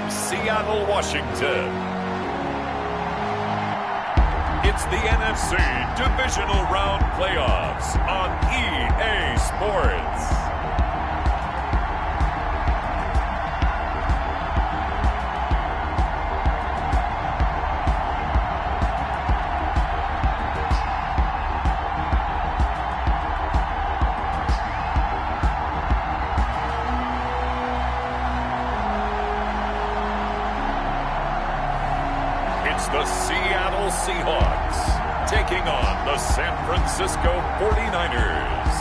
from Seattle, Washington. It's the NFC Divisional Round Playoffs on EA Sports. The Seattle Seahawks taking on the San Francisco 49ers.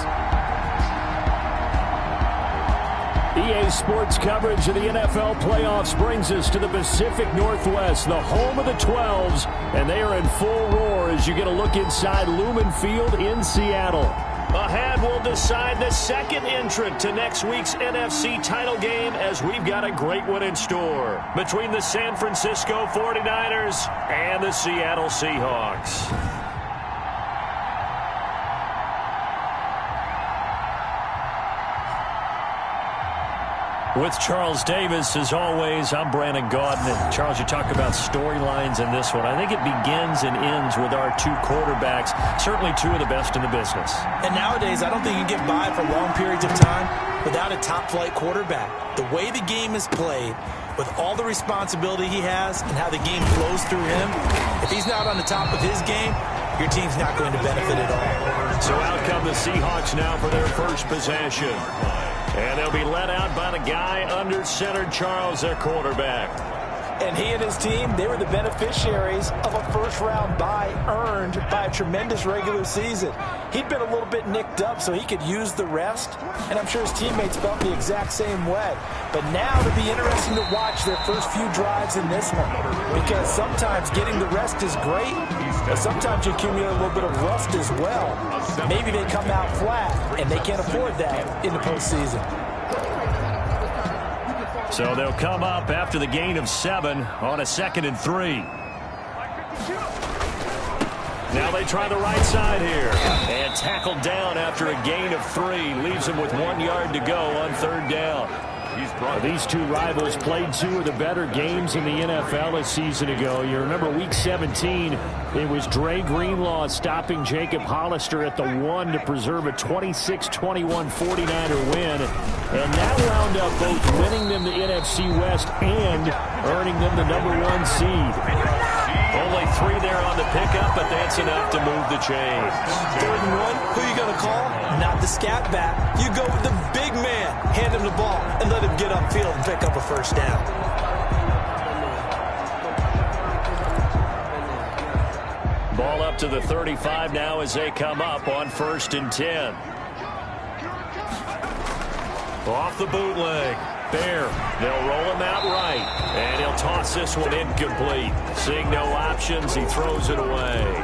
EA Sports coverage of the NFL playoffs brings us to the Pacific Northwest, the home of the 12s, and they are in full roar as you get a look inside Lumen Field in Seattle. Ahead, we'll decide the second entrant to next week's NFC title game as we've got a great one in store between the San Francisco 49ers and the Seattle Seahawks. With Charles Davis, as always, I'm Brandon Gaudin. And Charles, you talk about storylines in this one. I think it begins and ends with our two quarterbacks, certainly two of the best in the business. And nowadays, I don't think you can get by for long periods of time without a top-flight quarterback. The way the game is played, with all the responsibility he has and how the game flows through him, if he's not on the top of his game, your team's not going to benefit at all. So out come the Seahawks now for their first possession. And they'll be let out by the guy under center, Charles, their quarterback. And he and his team, they were the beneficiaries of a first-round bye earned by a tremendous regular season. He'd been a little bit nicked up so he could use the rest, and I'm sure his teammates felt the exact same way. But now it'll be interesting to watch their first few drives in this one, because sometimes getting the rest is great, but sometimes you accumulate a little bit of rust as well. Maybe they come out flat, and they can't afford that in the postseason. So they'll come up after the gain of 7 on a 2nd and 3. Now they try the right side here. And tackled down after a gain of 3. Leaves him with 1 yard to go on 3rd down. These two rivals played two of the better games in the NFL a season ago. You remember Week 17, it was Dre Greenlaw stopping Jacob Hollister at the 1 to preserve a 26-21 49er win. And that wound up both winning them the NFC West and earning them the #1 seed. Only 3 there on the pickup, but that's enough to move the chains. 3rd and 1, who are you going to call? Not the scat back. You go with the big man. Hand him the ball and let him get upfield and pick up a first down. Ball up to the 35 now as they come up on 1st and 10. Off the bootleg. Bear, they'll roll him out right, and he'll toss this one incomplete. Seeing no options, he throws it away.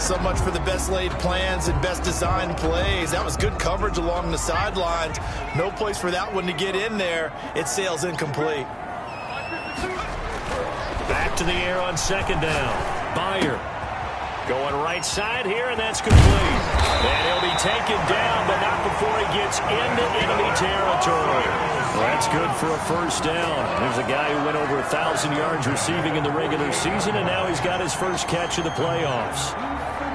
So much for the best laid plans and best designed plays. That was good coverage along the sidelines. No place for that one to get in there. It sails incomplete. Back to the air on 2nd down. Byer going right side here, and that's complete. And he'll be taken down, but not before he gets into enemy territory. Well, that's good for a first down. There's a guy who went over 1,000 yards receiving in the regular season, and now he's got his first catch of the playoffs.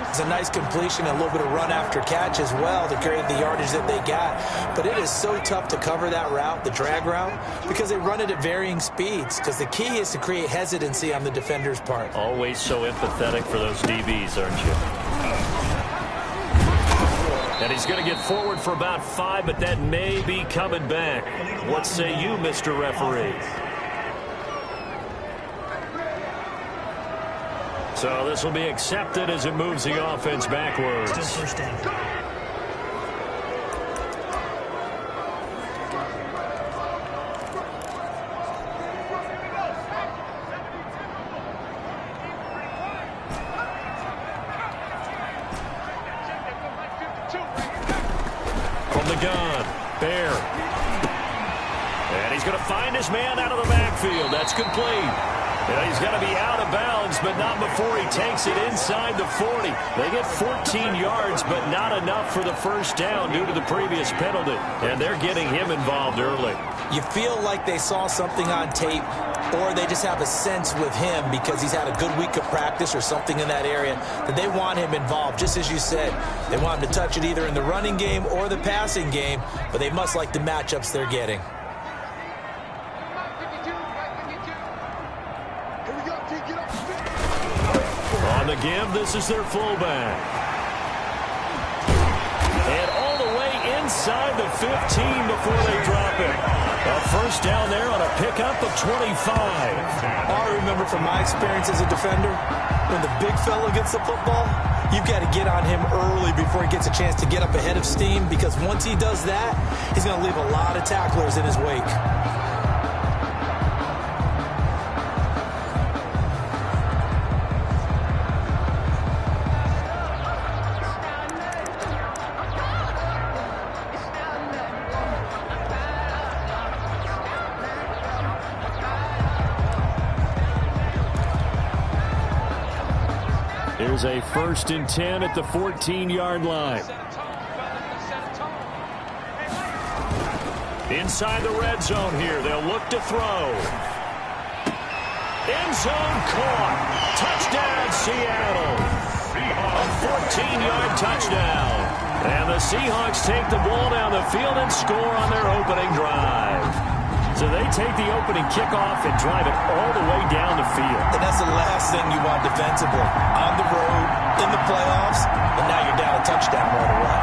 It's a nice completion and a little bit of run after catch as well to create the yardage that they got. But it is so tough to cover that route, the drag route, because they run it at varying speeds. Because the key is to create hesitancy on the defender's part. Always so empathetic for those DBs, aren't you? And he's going to get forward for about 5, but that may be coming back. What say you, Mr. Referee? So this will be accepted as it moves the offense backwards. Still first down. From the gun, Bear. And he's going to find his man out of the backfield. That's complete. And he's going to be out of bounds, but not before he takes it inside the 40. They get 14 yards, but not enough for the first down due to the previous penalty. And they're getting him involved early. You feel like they saw something on tape, or they just have a sense with him because he's had a good week of practice or something in that area that they want him involved. Just as you said, they want him to touch it either in the running game or the passing game, but they must like the matchups they're getting. On the give, this is their fullback. And all the way inside the 15 before they drop it. A first down there on a pickup of 25. I remember from my experience as a defender, when the big fella gets the football, you've got to get on him early before he gets a chance to get up ahead of steam, because once he does that, he's going to leave a lot of tacklers in his wake. Here's a 1st and 10 at the 14-yard line. Inside the red zone here. They'll look to throw. End zone caught. Touchdown, Seattle. A 14-yard touchdown. And the Seahawks take the ball down the field and score on their opening drive. So they take the opening kickoff and drive it all the way down the field. And that's the last thing you want defensively. On the road, in the playoffs, and now you're down a touchdown right away.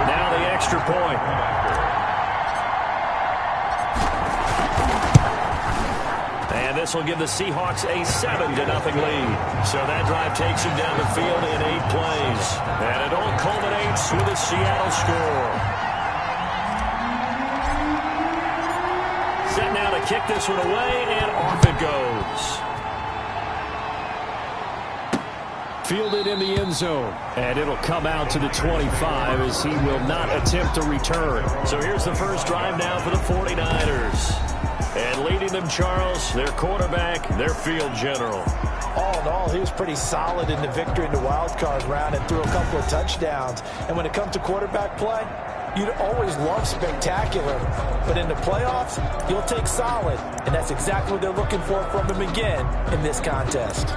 Now the extra point. And this will give the Seahawks a 7-0 lead. So that drive takes them down the field in 8 plays. And it all culminates with a Seattle score. Set now to kick this one away, and off it goes. Fielded in the end zone. And it'll come out to the 25 as he will not attempt to return. So here's the first drive now for the 49ers. And leading them, Charles, their quarterback, their field general. All in all, he was pretty solid in the victory in the wild card round and threw a couple of touchdowns. And when it comes to quarterback play, you'd always love spectacular. But in the playoffs, you'll take solid. And that's exactly what they're looking for from him again in this contest.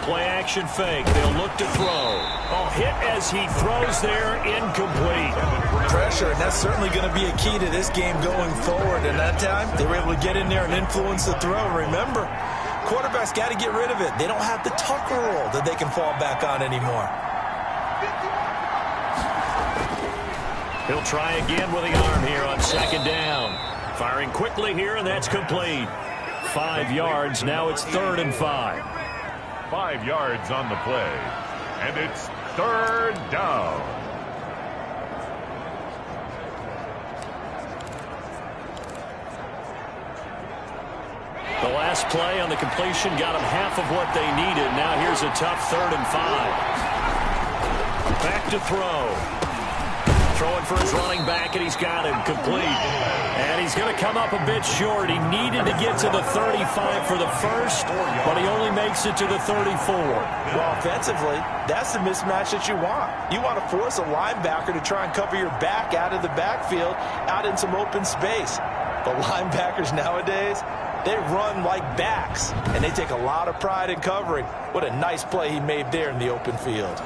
Play-action fake. They'll look to throw. Oh, hit as he throws there, incomplete. Pressure, and that's certainly going to be a key to this game going forward. And that time, they were able to get in there and influence the throw. Remember, quarterbacks got to get rid of it. They don't have the Tucker rule that they can fall back on anymore. He'll try again with the arm here on 2nd down. Firing quickly here, and that's complete. 5 yards. Now it's 3rd and 5. 5 yards on the play, and it's 3rd down. The last play on the completion got them half of what they needed. Now here's a tough 3rd and 5. Back to throw. Throwing for his running back, and he's got him complete. And he's going to come up a bit short. He needed to get to the 35 for the first, but he only makes it to the 34. Well, offensively, that's the mismatch that you want. You want to force a linebacker to try and cover your back out of the backfield, out in some open space. The linebackers nowadays, they run like backs, and they take a lot of pride in covering. What a nice play he made there in the open field.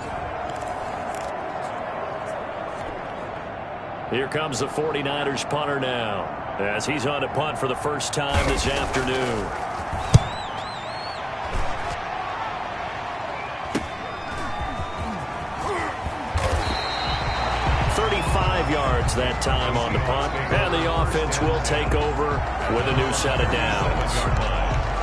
Here comes the 49ers punter now, as he's on to punt for the first time this afternoon. Yards that time on the punt, and the offense will take over with a new set of downs.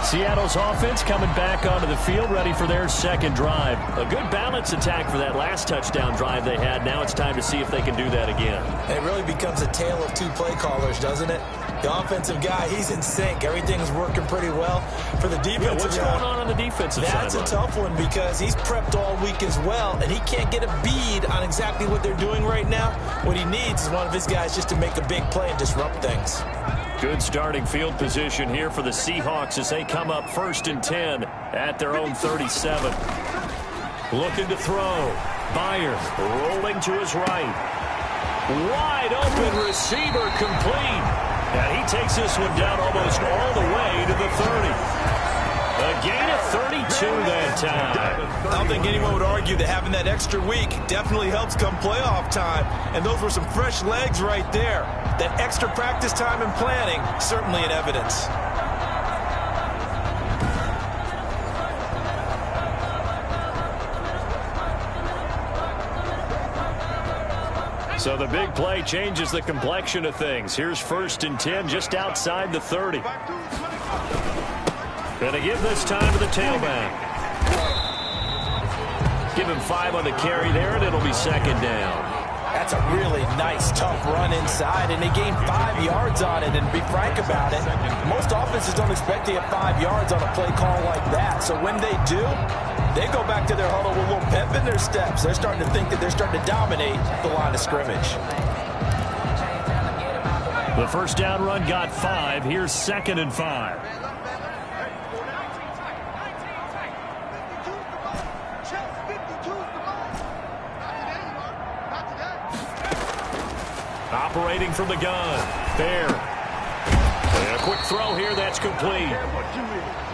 Seattle's offense coming back onto the field, ready for their second drive. A good balance attack for that last touchdown drive they had. Now it's time to see if they can do that again. It really becomes a tale of two play callers, doesn't it? The offensive guy, he's in sync. Everything's working pretty well. For the defensive what's going on the defensive side? That's a tough one because he's prepped all week as well, and he can't get a bead on exactly what they're doing right now. What he needs is one of his guys just to make a big play and disrupt things. Good starting field position here for the Seahawks as they come up 1st and 10 at their own 37. Looking to throw. Byard rolling to his right. Wide open receiver complete. And he takes this one down almost all the way to the 30. A gain of 32 that time. I don't think anyone would argue that having that extra week definitely helps come playoff time. And those were some fresh legs right there. That extra practice time and planning, certainly in evidence. So the big play changes the complexion of things. Here's 1st and 10 just outside the 30. Gonna give this time to the tailback. Give him 5 on the carry there, and it'll be 2nd down. That's a really nice, tough run inside, and they gained 5 yards on it. And to be frank about it, most offenses don't expect to get 5 yards on a play call like that. So when they do, they go back to their huddle with a little pep in their steps. They're starting to think that they're starting to dominate the line of scrimmage. The first down run got 5. Here's 2nd and 5. Operating from the gun. Fair. And a quick throw here. That's complete.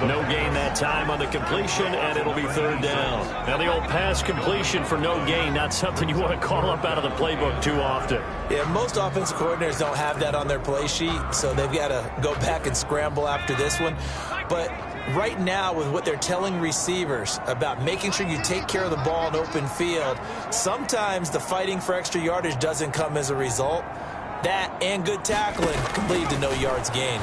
No gain that time on the completion, and it'll be 3rd down. Now the old pass completion for no gain, not something you want to call up out of the playbook too often. Yeah, most offensive coordinators don't have that on their play sheet, so they've got to go back and scramble after this one. But right now, with what they're telling receivers about making sure you take care of the ball in open field, sometimes the fighting for extra yardage doesn't come as a result. That and good tackling can lead to no yards gained.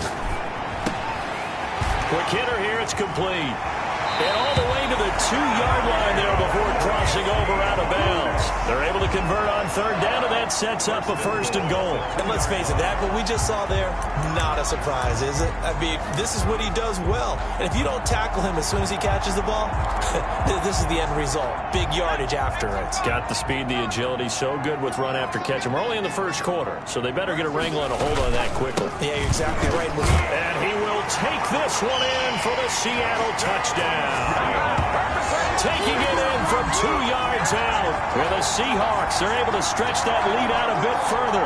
Quick hitter here, it's complete. And all the way to the 2-yard line there before crossing over out of bounds. They're able to convert on 3rd down, and that sets up a 1st and goal. And let's face it, that what we just saw there, not a surprise, is it? I mean, this is what he does well. And if you don't tackle him as soon as he catches the ball, this is the end result. Big yardage after it. Got the speed, the agility, so good with run after catch. And we're only in the 1st quarter, so they better get a wrangle and a hold on that quickly. Yeah, you're exactly right. And he will take this one in for the Seattle touchdown. Taking it in from 2 yards out. Where the Seahawks are able to stretch that lead out a bit further.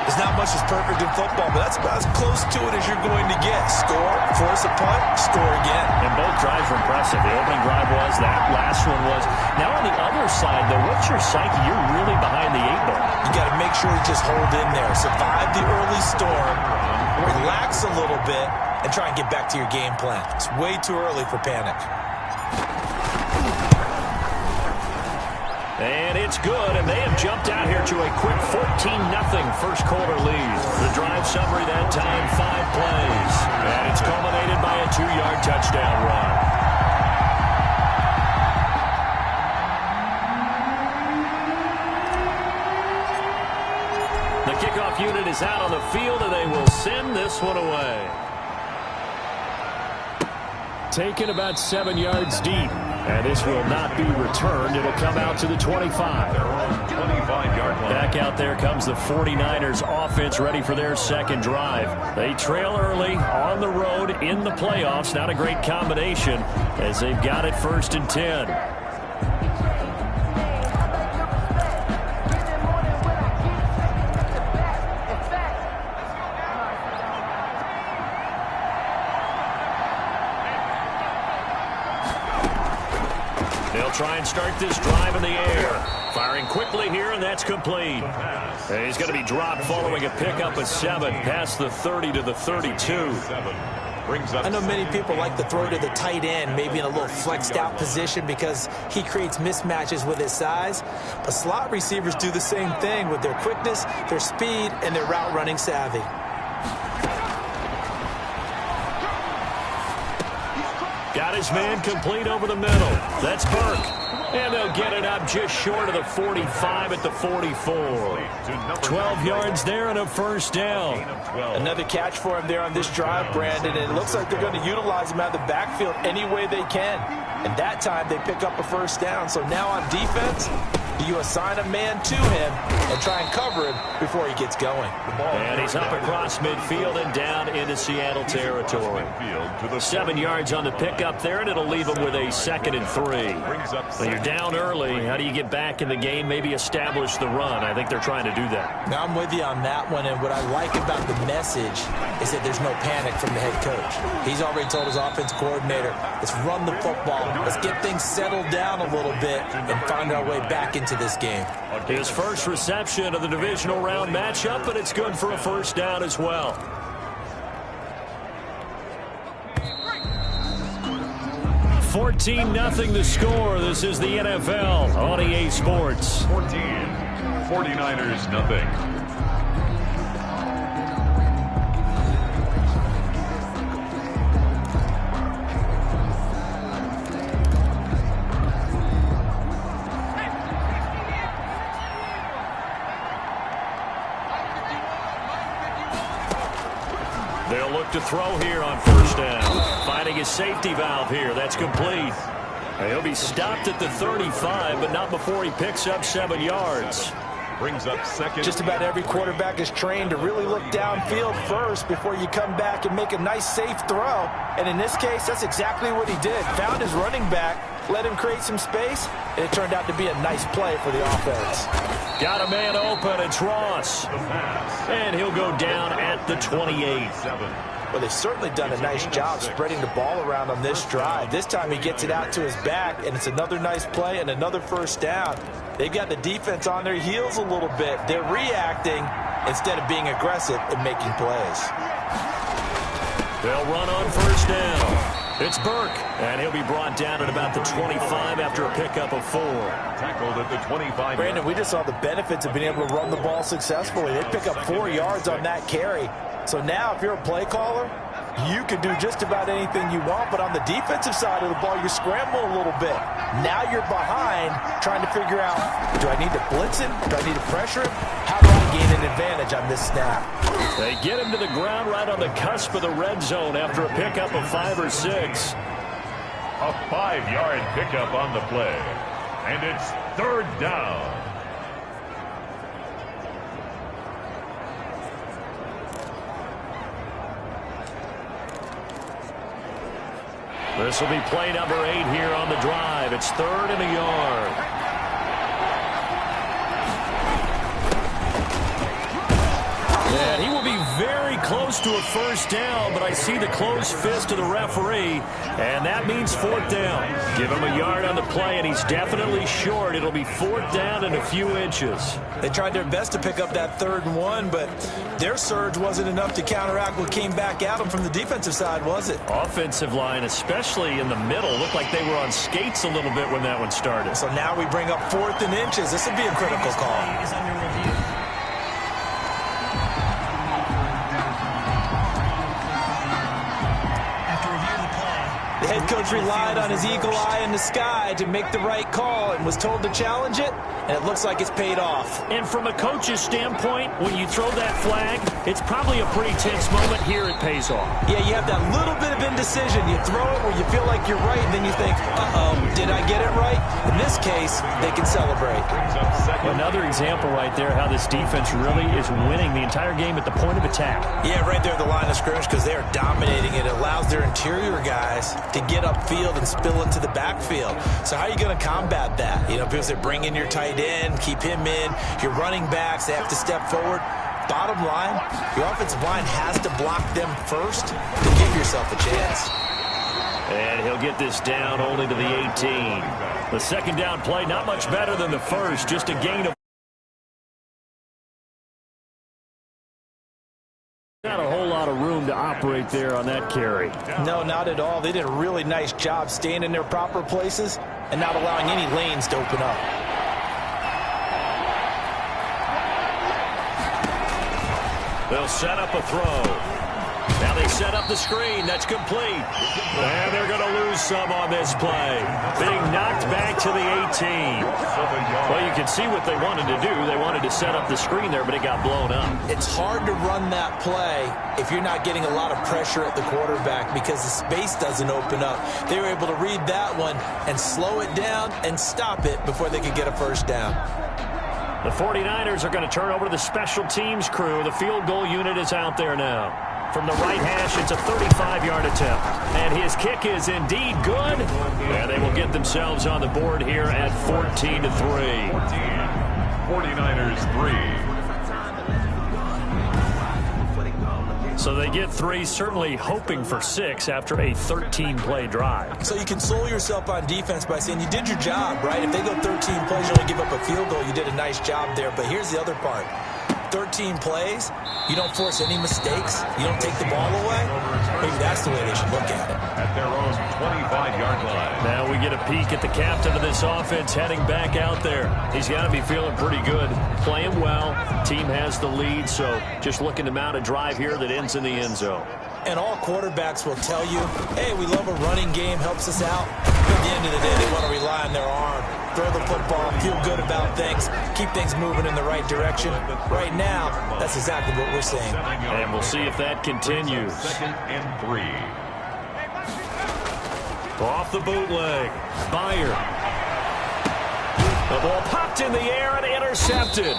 There's not much that's perfect in football, but that's about as close to it as you're going to get. Score, force a punt, score again. And both drives were impressive. The opening drive was, that last one was. Now on the other side, though, what's your psyche? You're really behind the 8-ball. You got to make sure you just hold in there. Survive the early storm, relax a little bit, and try and get back to your game plan. It's way too early for panic. And it's good, and they have jumped out here to a quick 14-0 first quarter lead. The drive summary that time, 5 plays. And it's culminated by a 2-yard touchdown run. The kickoff unit is out on the field, and they will send this one away. Taken about 7 yards deep. And this will not be returned. It'll come out to the 25. 25-yard line. Back out there comes the 49ers offense ready for their second drive. They trail early on the road in the playoffs. Not a great combination as they've got it 1st and 10. They'll try and start this drive in the air. Firing quickly here, and that's complete. And he's going to be dropped following a pickup of 7 past the 30 to the 32. I know many people like to throw to the tight end, maybe in a little flexed out position because he creates mismatches with his size. But slot receivers do the same thing with their quickness, their speed, and their route running savvy. his man complete over the middle. That's Burke. And they'll get it up just short of the 45 at the 44. 12 yards there and a first down. Another catch for him there on this drive, Brandon. And it looks like they're going to utilize him out of the backfield any way they can. And that time they pick up a first down. So now on defense, you assign a man to him and try and cover him before he gets going. And he's up across midfield and down into Seattle territory. 7 yards on the pickup there, and it'll leave him with a 2nd and 3. When you're down early, how do you get back in the game, maybe establish the run? I think they're trying to do that. Now I'm with you on that one, and what I like about the message is that there's no panic from the head coach. He's already told his offense coordinator, let's run the football, let's get things settled down a little bit and find our way back into this game. His first reception of the divisional round matchup, and it's good for a first down as well. $14-0 the score. This is the NFL on EA Sports. 14, 49ers nothing. They'll look to throw here on first down. Finding his safety valve here. That's complete. He'll be stopped at the 35, but not before he picks up 7 yards. Brings up second. Just about every quarterback is trained to really look downfield first before you come back and make a nice, safe throw. And in this case, that's exactly what he did. Found his running back, let him create some space, and it turned out to be a nice play for the offense. Got a man open. It's Ross. And he'll go down at the 28. Well, they've certainly done a nice job spreading the ball around on this drive. This time he gets it out to his back, and it's another nice play and another first down. They've got the defense on their heels a little bit. They're reacting instead of being aggressive and making plays. They'll run on first down. It's Burke, and he'll be brought down at about the 25 after a pickup of 4. Tackled at the 25. Brandon, we just saw the benefits of being able to run the ball successfully. They pick up 4 yards on that carry. So now if you're a play caller, you can do just about anything you want, but on the defensive side of the ball, you scramble a little bit. Now you're behind trying to figure out, do I need to blitz him? Do I need to pressure him? How do I gain an advantage on this snap? They get him to the ground right on the cusp of the red zone after a pickup of 5 or 6. A 5-yard pickup on the play. And it's 3rd down. This will be play number 8 here on the drive. It's 3rd and a yard. And he will be very close to a first down, but I see the closed fist of the referee, and that means 4th down. Give him a yard on the play, and he's definitely short. It'll be 4th down and a few inches. They tried their best to pick up that 3rd and 1, but their surge wasn't enough to counteract what came back at them from the defensive side, was it? Offensive line, especially in the middle, looked like they were on skates a little bit when that one started. So now we bring up 4th and inches. This would be a critical call. The head coach relied on his eagle eye in the sky to make the right call and was told to challenge it, and it looks like it's paid off. And from a coach's standpoint, when you throw that flag, it's probably a pretty tense moment. Here it pays off. Yeah, you have that little bit of indecision. You throw it where you feel like you're right, and then you think, uh-oh, did I get it right? In this case, they can celebrate. Another example right there how this defense really is winning the entire game at the point of attack. Yeah, right there at the line of scrimmage because they are dominating it. It allows their interior guys to get upfield and spill into the backfield. So how are you going to combat that? You know, people say bring in your tight end, keep him in. Your running backs, they have to step forward. Bottom line, your offensive line has to block them first to give yourself a chance. And he'll get this down only to the 18. The second down play, not much better than the first, just a gain of. Not a whole lot of room to operate there on that carry. No, not at all. They did a really nice job staying in their proper places and not allowing any lanes to open up. They'll set up a throw. Now they set up the screen. That's complete. And they're going to lose some on this play. Being knocked back to the 18. Well, you can see what they wanted to do. They wanted to set up the screen there, but it got blown up. It's hard to run that play if you're not getting a lot of pressure at the quarterback because the space doesn't open up. They were able to read that one and slow it down and stop it before they could get a first down. The 49ers are going to turn over to the special teams crew. The field goal unit is out there now. From the right hash, it's a 35-yard attempt. And his kick is indeed good. And they will get themselves on the board here at 14-3. 49ers 3. So they get 3, certainly hoping for 6 after a 13-play drive. So you console yourself on defense by saying you did your job, right? If they go 13 plays, you only give up a field goal, you did a nice job there. But here's the other part. 13 plays, you don't force any mistakes, you don't take the ball away. Maybe that's the way they should look at it. At their own 25-yard line. Now we get a peek at the captain of this offense heading back out there. He's got to be feeling pretty good, playing well. Team has the lead, so just looking to mount a drive here that ends in the end zone. And all quarterbacks will tell you, hey, we love a running game, helps us out. But at the end of the day, they want to rely on their arm, throw the football, feel good about things, keep things moving in the right direction. Right now, that's exactly what we're seeing. And we'll see if that continues. 2nd and 3. Off the bootleg. Byer. The ball popped in the air and intercepted.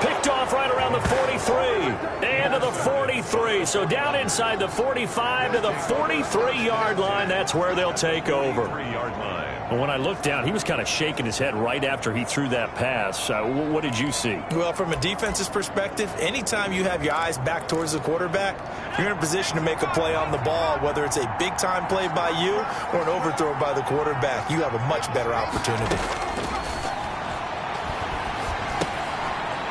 Picked off right around the 43. And to the 43. So down inside the 45 to the 43-yard line. That's where they'll take over. 3-yard line. And when I looked down, he was kind of shaking his head right after he threw that pass. What did you see? Well, from a defense's perspective, anytime you have your eyes back towards the quarterback, you're in a position to make a play on the ball, whether it's a big-time play by you or an overthrow by the quarterback. You have a much better opportunity.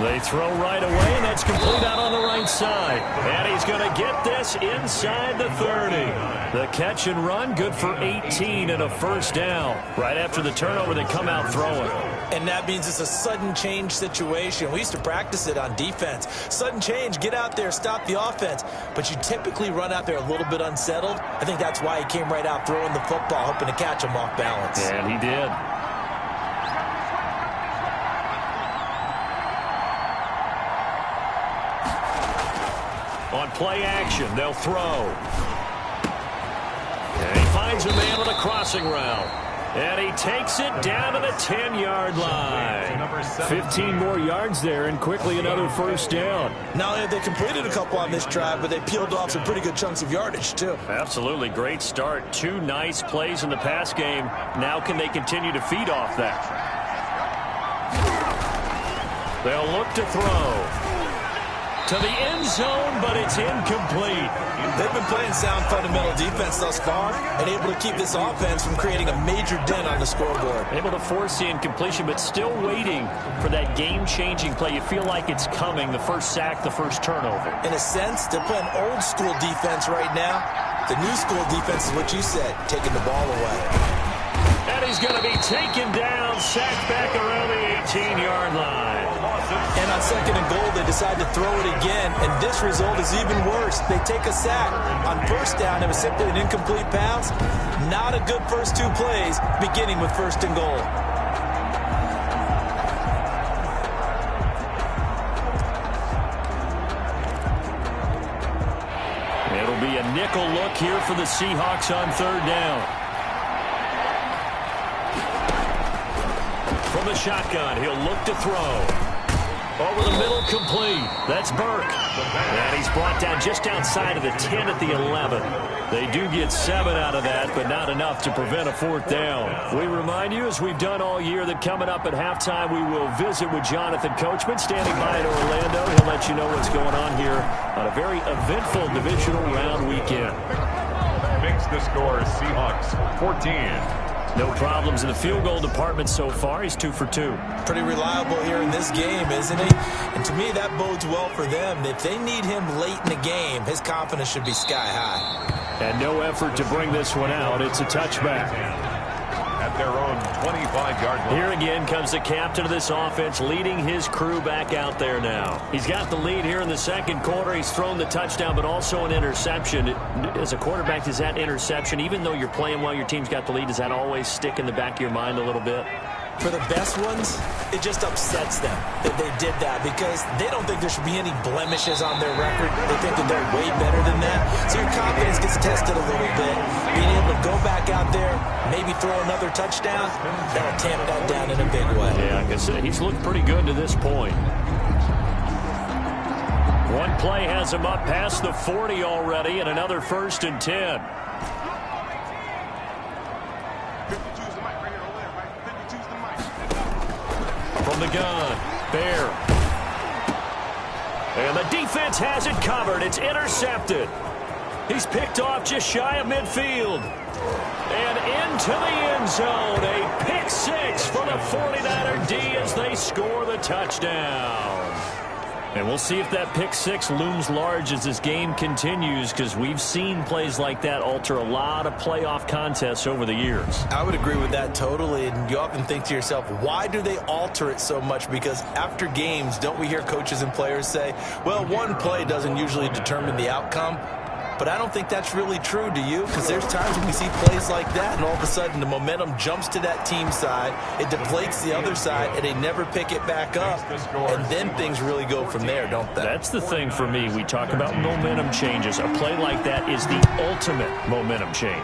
They throw right away, and that's complete out on the right side. And he's going to get this inside the 30. The catch and run, good for 18 and a first down. Right after the turnover, they come out throwing. And that means it's a sudden change situation. We used to practice it on defense. Sudden change, get out there, stop the offense. But you typically run out there a little bit unsettled. I think that's why he came right out throwing the football, hoping to catch him off balance. And he did. On play action, they'll throw. And he finds a man on a crossing route. And he takes it down to the 10-yard line. 15 more yards there, and quickly another first down. Not only have they completed a couple on this drive, but they peeled off some pretty good chunks of yardage, too. Absolutely. Great start. 2 nice plays in the pass game. Now can they continue to feed off that? They'll look to throw. To the end zone, but it's incomplete. They've been playing sound fundamental defense thus far and able to keep this offense from creating a major dent on the scoreboard. Able to force the incompletion, but still waiting for that game-changing play. You feel like it's coming, the first sack, the first turnover. In a sense, they're playing old-school defense right now. The new school defense is what you said, taking the ball away. And he's going to be taken down, sacked back around the 18-yard line. And on 2nd and goal, they decide to throw it again, and this result is even worse. They take a sack. On first down, it was simply an incomplete pass. Not a good first 2 plays, beginning with 1st and goal. It'll be a nickel look here for the Seahawks on 3rd down. From the shotgun, he'll look to throw. Over the middle, complete. That's Burke. And he's brought down just outside of the 10 at the 11. They do get 7 out of that, but not enough to prevent a 4th down. We remind you, as we've done all year, that coming up at halftime, we will visit with Jonathan Coachman, standing by in Orlando. He'll let you know what's going on here on a very eventful divisional round weekend. Makes the score Seahawks 14. No problems in the field goal department so far. He's 2 for 2. Pretty reliable here in this game, isn't he? And to me, that bodes well for them. If they need him late in the game, his confidence should be sky high. And no effort to bring this one out. It's a touchback. At at their own 25-yard line. Here again comes the captain of this offense, leading his crew back out there now. He's got the lead here in the second quarter. He's thrown the touchdown, but also an interception. As a quarterback, does that interception, even though you're playing well, your team's got the lead, does that always stick in the back of your mind a little bit? For the best ones, it just upsets them that they did that because they don't think there should be any blemishes on their record. They think that they're way better than that. So your confidence gets tested a little bit. Being able to go back out there, maybe throw another touchdown, that'll tamp that down in a big way. Yeah, like I said, he's looked pretty good to this point. One play has him up past the 40 already, and another 1st and 10. From the gun, Bear. And the defense has it covered. It's intercepted. He's picked off just shy of midfield. And into the end zone. A pick 6 for the 49er D as they score the touchdown. And we'll see if that pick 6 looms large as this game continues, because we've seen plays like that alter a lot of playoff contests over the years. I would agree with that totally, and you often think to yourself, why do they alter it so much? Because after games, don't we hear coaches and players say, well, one play doesn't usually determine the outcome? But I don't think that's really true, do you? Because there's times when we see plays like that, and all of a sudden the momentum jumps to that team side, it deflates the other side, and they never pick it back up, and then things really go from there, don't they? That's the thing for me. We talk about momentum changes. A play like that is the ultimate momentum change.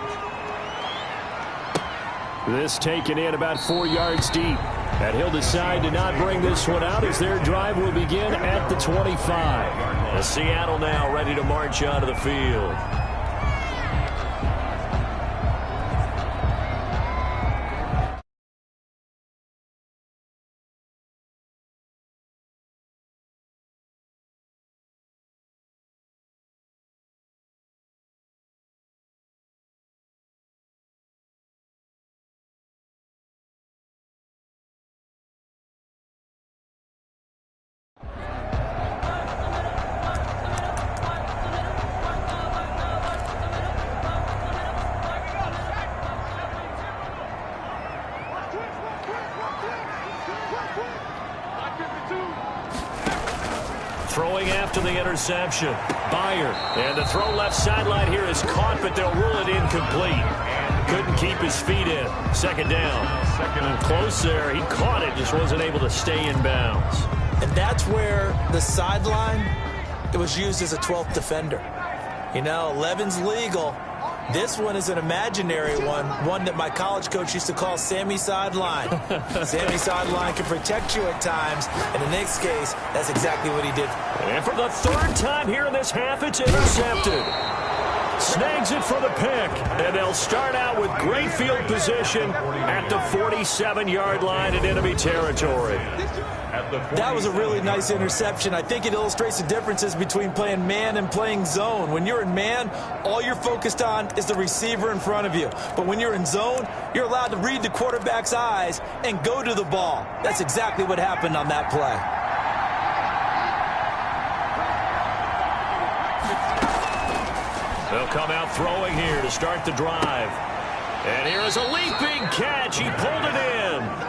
This taken in about 4 yards deep. And he'll decide to not bring this one out as their drive will begin at the 25. Seattle now ready to march onto the field. Throwing after the interception. Byer. And the throw left sideline here is caught, but they'll rule it incomplete. Couldn't keep his feet in. Second down. Second and close there. He caught it, just wasn't able to stay in bounds. And that's where the sideline, it was used as a 12th defender. You know, 11's legal. This one is an imaginary one that my college coach used to call Sammy Sideline. Sammy Sideline can protect you at times. In the next case, that's exactly what he did. And for the 3rd time here in this half, it's intercepted. Snags it for the pick. And they'll start out with great field position at the 47-yard line in enemy territory. That was a really nice interception. I think it illustrates the differences between playing man and playing zone. When you're in man, all you're focused on is the receiver in front of you. But when you're in zone, you're allowed to read the quarterback's eyes and go to the ball. That's exactly what happened on that play. They'll come out throwing here to start the drive. And here is a leaping catch. He pulled it in.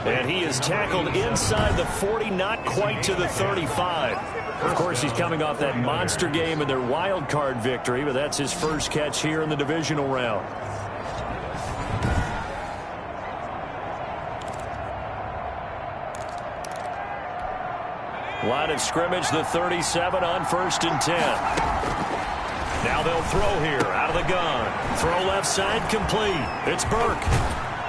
And he is tackled inside the 40, not quite to the 35. Of course, he's coming off that monster game in their wild card victory, but that's his first catch here in the divisional round. Line of scrimmage, the 37 on 1st and 10. Now they'll throw here out of the gun. Throw left side complete. It's Burke.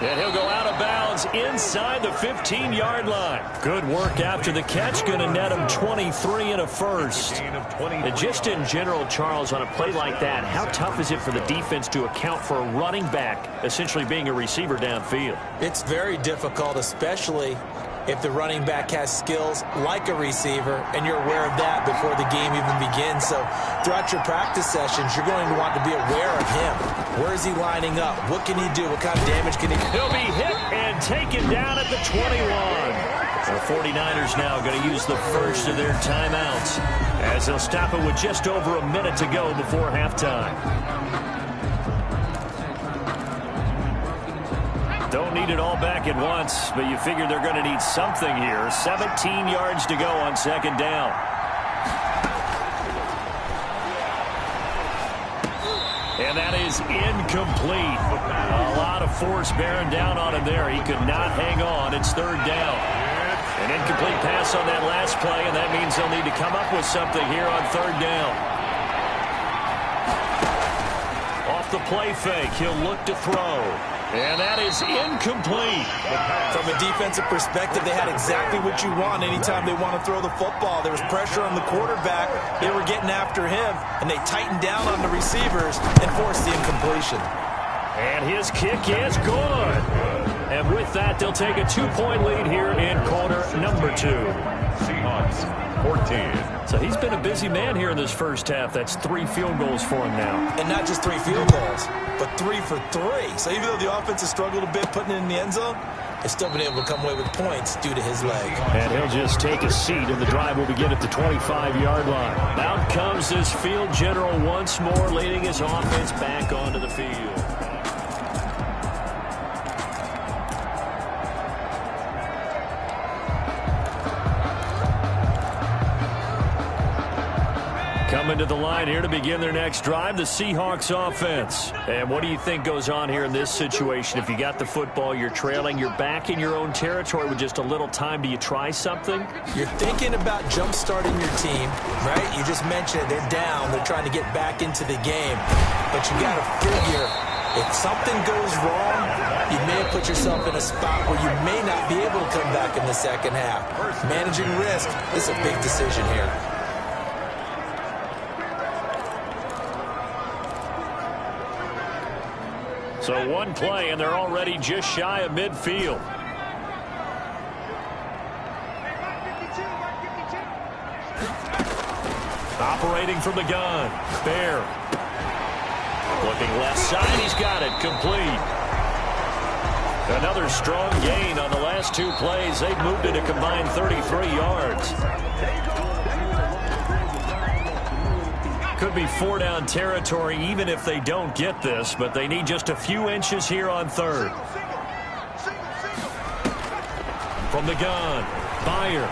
And he'll go out of bounds inside the 15-yard line. Good work after the catch. Going to net him 23 and a first. And just in general, Charles, on a play like that, how tough is it for the defense to account for a running back essentially being a receiver downfield? It's very difficult, especially if the running back has skills like a receiver, and you're aware of that before the game even begins. So throughout your practice sessions, you're going to want to be aware of him. Where is he lining up? What can he do? What kind of damage can he do? He'll be hit and taken down at the 21. The 49ers now going to use the first of their timeouts as they'll stop it with just over a minute to go before halftime. They'll don't need it all back at once, but you figure they're going to need something here. 17 yards to go on second down. And that is incomplete. A lot of force bearing down on him there. He could not hang on. It's third down. An incomplete pass on that last play, and that means they'll need to come up with something here on third down. Off the play fake, he'll look to throw. And that is incomplete. From a defensive perspective, they had exactly what you want anytime they want to throw the football. There was pressure on the quarterback. They were getting after him, and they tightened down on the receivers and forced the incompletion. And his kick is good. And with that, they'll take a 2-point lead here in quarter number 2. Seahawks 14. So he's been a busy man here in this first half. That's 3 field goals for him now. And not just 3 field goals, but 3 for 3. So even though the offense has struggled a bit putting it in the end zone, they've still been able to come away with points due to his leg. And he'll just take a seat, and the drive will begin at the 25-yard line. Out comes this field general once more, leading his offense back onto the field. Coming to the line here to begin their next drive, the Seahawks offense. And what do you think goes on here in this situation? If you got the football, you're trailing, you're back in your own territory with just a little time. Do you try something? You're thinking about jump-starting your team, right? You just mentioned they're down. They're trying to get back into the game. But you got to figure, if something goes wrong, you may have put yourself in a spot where you may not be able to come back in the second half. Managing risk is a big decision here. So one play, and they're already just shy of midfield. Operating from the gun. Bear. Looking left side. He's got it. Complete. Another strong gain on the last 2 plays. They've moved it a combined 33 yards. Could be 4-down territory even if they don't get this, but they need just a few inches here on third. From the gun, Byer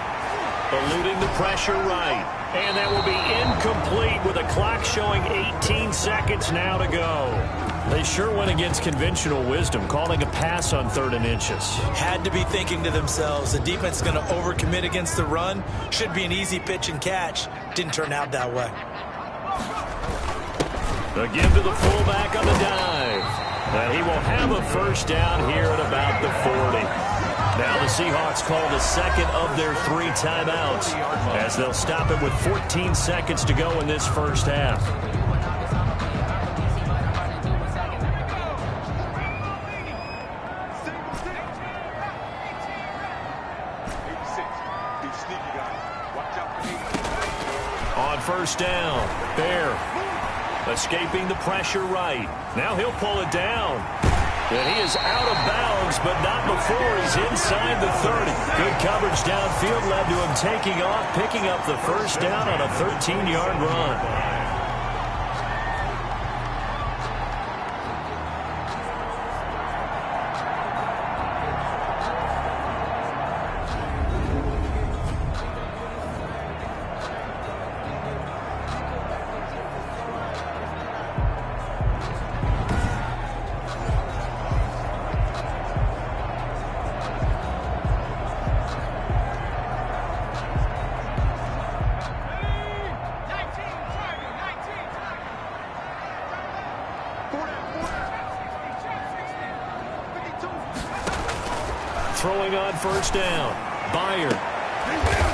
eluding the pressure right. And that will be incomplete with a clock showing 18 seconds now to go. They sure went against conventional wisdom, calling a pass on 3rd and inches. Had to be thinking to themselves, the defense is going to overcommit against the run. Should be an easy pitch and catch. Didn't turn out that way. The give to the fullback on the dive. And he will have a first down here at about the 40. Now the Seahawks call the second of their 3 timeouts as they'll stop it with 14 seconds to go in this first half. On first down, Bear escaping the pressure right. Now he'll pull it down. And he is out of bounds, but not before he's inside the 30. Good coverage downfield led to him taking off, picking up the first down on a 13-yard run. Throwing on first down, Byer.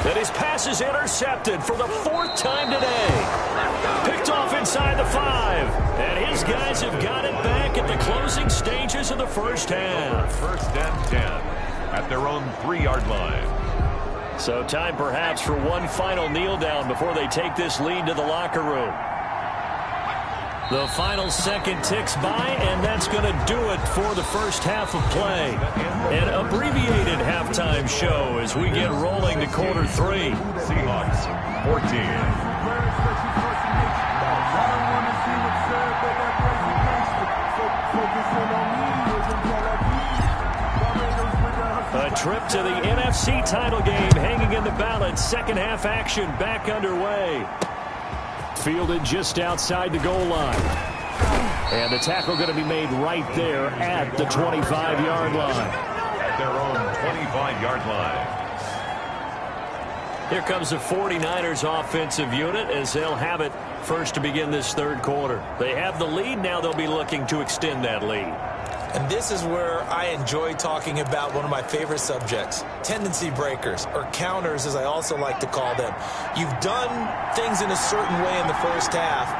And his pass is intercepted for the 4th time today. Picked off inside the 5. And his guys have got it back at the closing stages of the first half. First and 10 at their own 3-yard line. So time perhaps for one final kneel down before they take this lead to the locker room. The final second ticks by, and that's going to do it for the first half of play. An abbreviated halftime show as we get rolling to quarter 3. Seahawks 14. trip to the NFC title game hanging in the balance. Second half action back underway. Fielded just outside the goal line. And the tackle going to be made right there at the 25-yard line. At their own 25-yard line. Here comes the 49ers offensive unit as they'll have it first to begin this third quarter. They have the lead. Now they'll be looking to extend that lead. And this is where I enjoy talking about one of my favorite subjects, tendency breakers, or counters as I also like to call them. You've done things in a certain way in the first half,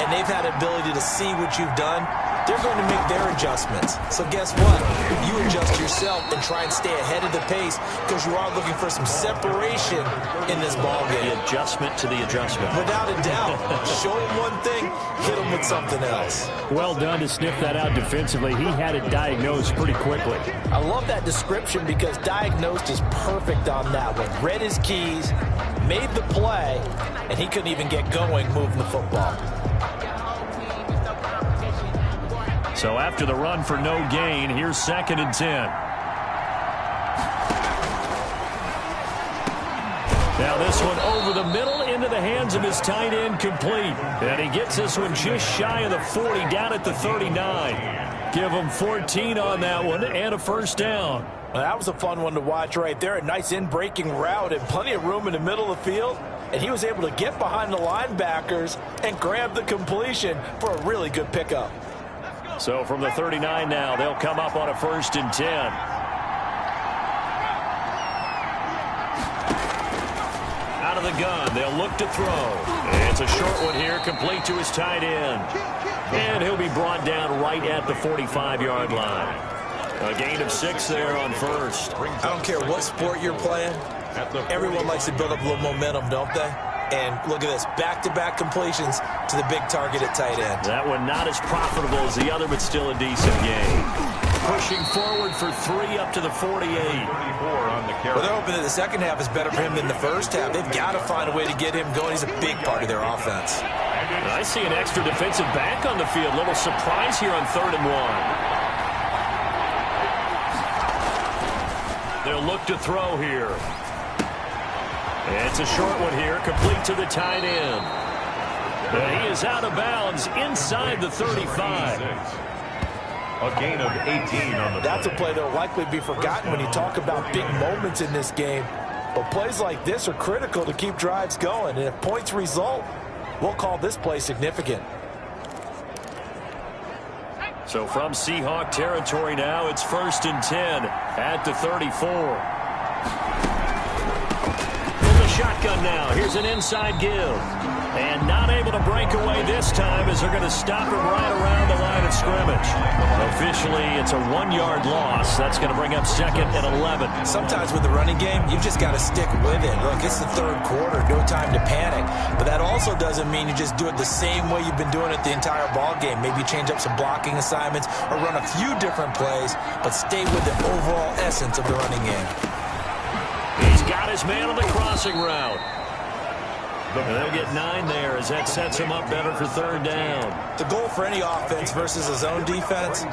and they've had the ability to see what you've done. They're going to make their adjustments. So guess what? You adjust yourself and try and stay ahead of the pace because you are looking for some separation in this ballgame. The adjustment to the adjustment. Without a doubt. Show them one thing, hit them with something else. Well done to sniff that out defensively. He had it diagnosed pretty quickly. I love that description because diagnosed is perfect on that one. Read his keys, made the play, and he couldn't even get going moving the football. So after the run for no gain, here's 2nd and 10. Now this one over the middle into the hands of his tight end, complete. And he gets this one just shy of the 40, down at the 39. Give him 14 on that one and a first down. Well, that was a fun one to watch right there. A nice in-breaking route and plenty of room in the middle of the field. And he was able to get behind the linebackers and grab the completion for a really good pickup. So from the 39 now, they'll come up on a 1st and 10. Out of the gun, they'll look to throw. It's a short one here, complete to his tight end. And he'll be brought down right at the 45-yard line. A gain of 6 there on first. I don't care what sport you're playing. Everyone likes to build up a little momentum, don't they? And look at this, back-to-back completions to the big target at tight end. That one not as profitable as the other, but still a decent gain. Pushing forward for 3 up to the 48. Well, they're hoping that the second half is better for him than the first half. They've got to find a way to get him going. He's a big part of their offense. I see an extra defensive back on the field. Little surprise here on 3rd and 1. They'll look to throw here. It's a short one here, complete to the tight end. And he is out of bounds inside the 35. A gain of 18 on the play. That's a play that will likely be forgotten when you talk about big moments in this game. But plays like this are critical to keep drives going. And if points result, we'll call this play significant. So from Seahawk territory now, it's 1st and 10 at the 34. Shotgun now. Here's an inside give. And not able to break away this time as they're going to stop him right around the line of scrimmage. Officially, it's a 1-yard loss. That's going to bring up 2nd and 11. Sometimes with the running game, you've just got to stick with it. Look, it's the third quarter. No time to panic. But that also doesn't mean you just do it the same way you've been doing it the entire ball game. Maybe change up some blocking assignments or run a few different plays, but stay with the overall essence of the running game. He's got his man on the crossing route. They'll get 9 there as that sets him up better for 3rd down. The goal for any offense versus a zone defense,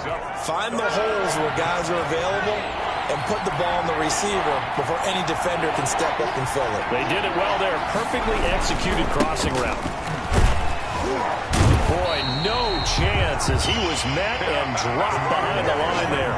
find the holes where guys are available and put the ball on the receiver before any defender can step up and fill it. They did it well there. Perfectly executed crossing route. Boy, no chance as he was met and dropped behind the line there.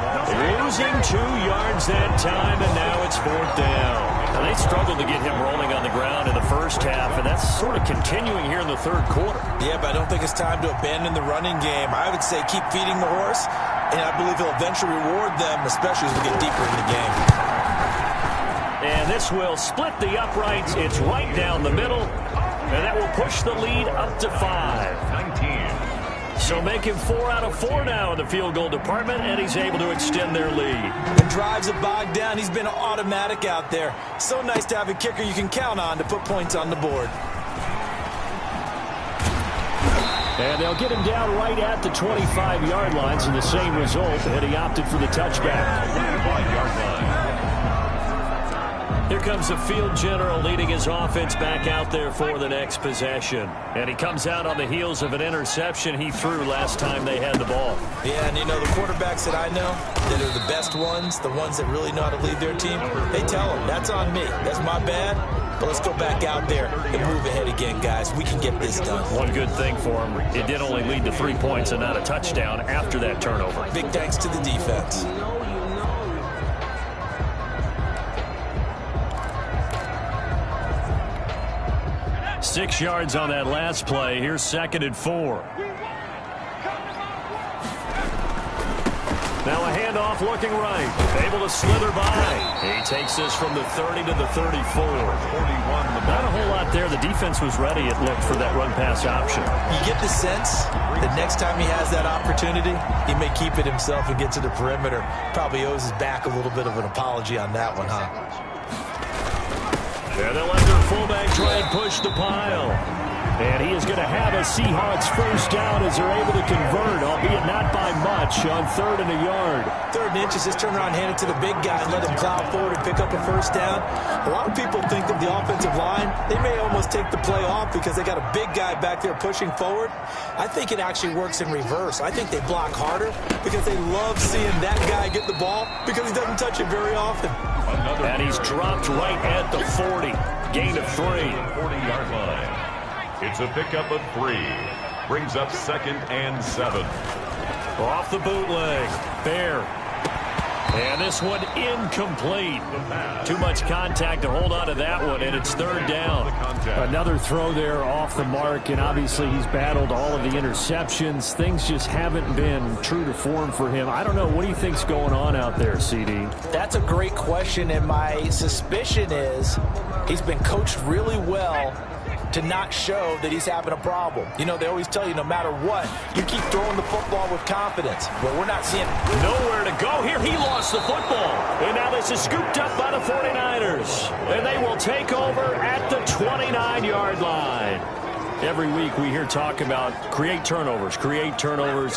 Losing 2 yards that time, and now it's 4th down. Now, they struggled to get him rolling on the ground in the first half, and that's sort of continuing here in the 3rd quarter. Yeah, but I don't think it's time to abandon the running game. I would say keep feeding the horse, and I believe he'll eventually reward them, especially as we get deeper in the game. And this will split the uprights. It's right down the middle. And that will push the lead up to 5. 19. So making 4 out of 4 now in the field goal department, and he's able to extend their lead. The drives have bogged down. He's been automatic out there. So nice to have a kicker you can count on to put points on the board. And they'll get him down right at the 25-yard lines, and the same result, and he opted for the touchback. 25-yard line. Here comes the field general leading his offense back out there for the next possession. And he comes out on the heels of an interception he threw last time they had the ball. Yeah, and you know, the quarterbacks that I know that are the best ones, the ones that really know how to lead their team, they tell them, that's on me. That's my bad. But let's go back out there and move ahead again, guys. We can get this done. One good thing for him, it did only lead to 3 points and not a touchdown after that turnover. Big thanks to the defense. Six yards on that last play. Here's 2nd and 4. Now a handoff looking right. Able to slither by. He takes this from the 30 to the 34. 41. Not a whole lot there. The defense was ready, it looked, for that run-pass option. You get the sense that next time he has that opportunity, he may keep it himself and get to the perimeter. Probably owes his back a little bit of an apology on that one, huh? Yeah, they'll let their fullback try and push the pile. And he is going to have a Seahawks first down as they're able to convert, albeit not by much, on 3rd and a yard. 3rd and inches, just turn around, hand it to the big guy, and let him plow forward and pick up a first down. A lot of people think that the offensive line, they may almost take the play off because they got a big guy back there pushing forward. I think it actually works in reverse. I think they block harder because they love seeing that guy get the ball because he doesn't touch it very often. And he's dropped right at the 40. Gain of 3. 40-yard line. It's a pickup of 3. Brings up 2nd and 7. Off the bootleg. Fair. And this one incomplete. Too much contact to hold on to that one, and it's 3rd down. Another throw there off the mark, and obviously he's battled all of the interceptions. Things just haven't been true to form for him. I don't know. What do you think's going on out there, CD? That's a great question, and my suspicion is he's been coached really well to not show that he's having a problem. You know, they always tell you no matter what, you keep throwing the football with confidence. Well, we're not seeing nowhere to go here. He lost the football. And now this is scooped up by the 49ers. And they will take over at the 29-yard line. Every week we hear talk about create turnovers.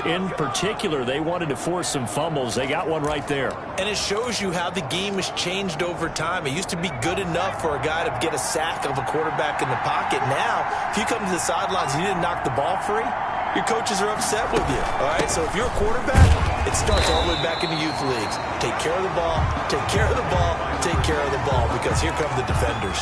In particular, they wanted to force some fumbles. They got one right there. And it shows you how the game has changed over time. It used to be good enough for a guy to get a sack of a quarterback in the pocket. Now, if you come to the sidelines and you didn't knock the ball free, your coaches are upset with you. All right, so if you're a quarterback, it starts all the way back in the youth leagues. Take care of the ball, take care of the ball, take care of the ball, because here come the defenders.